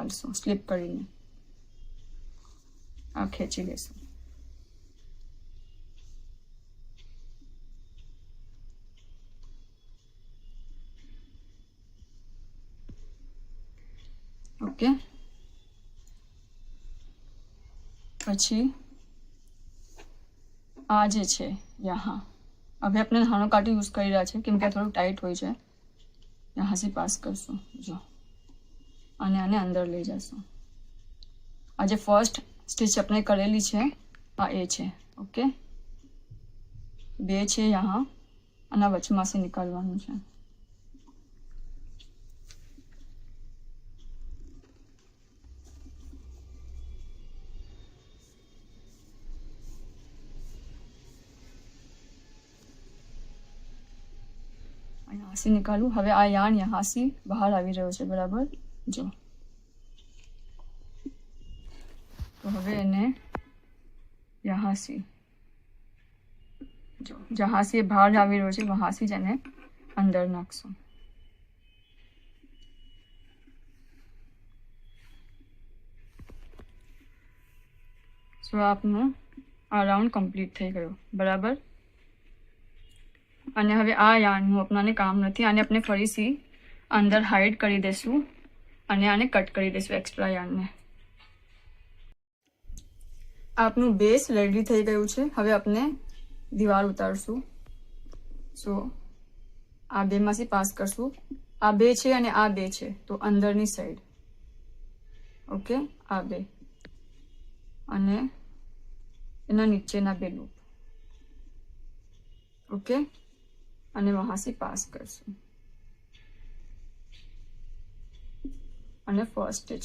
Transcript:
डालશું slip કરીને આ ખેંચી લેશું. ઓકે, પછી આ જે છે યહાં, હવે આપણે નાનો કાંટો યુઝ કરી રહ્યા છે કેમ કે આ થોડું ટાઈટ હોય છે. યહાંથી પાસ કરશું જો, અને આને અંદર લઈ જશું. આ જે ફર્સ્ટ સ્ટીચ આપણે કરેલી છે આ એ છે. ઓકે, બે છે યહાં અને વચમાંથી નીકાળવાનું છે. यहाँ से निकालूं. હવે આ યાર્ન यहाँ से બહાર આવી રહ્યો છે બરાબર જો. તો હવે એને यहाँ से જો જहाँ से બહાર આવી રહ્યો છે વहाँ से જ એને અંદર નાખશું. સો આપનો આ રાઉન્ડ કમ્પ્લીટ થઈ ગયો બરાબર. અને હવે આ યાર્નનું આપણાને કામ નથી, આને આપણે ફરીથી અંદર હાઈડ કરી દઈશું અને આને કટ કરી દઈશું એક્સ્ટ્રા યાર્નને. આપનું બેઝ રેડી થઈ ગયું છે. હવે આપણે દીવાલ ઉતારશું. સો આ બેમાંથી પાસ કરશું. આ બે છે અને આ બે છે તો અંદરની સાઈડ. ઓકે, આ બે અને એના નીચેના બે લૂપ. ओके, અને वहां से पास करશું અને ફર્સ્ટ સ્ટિચ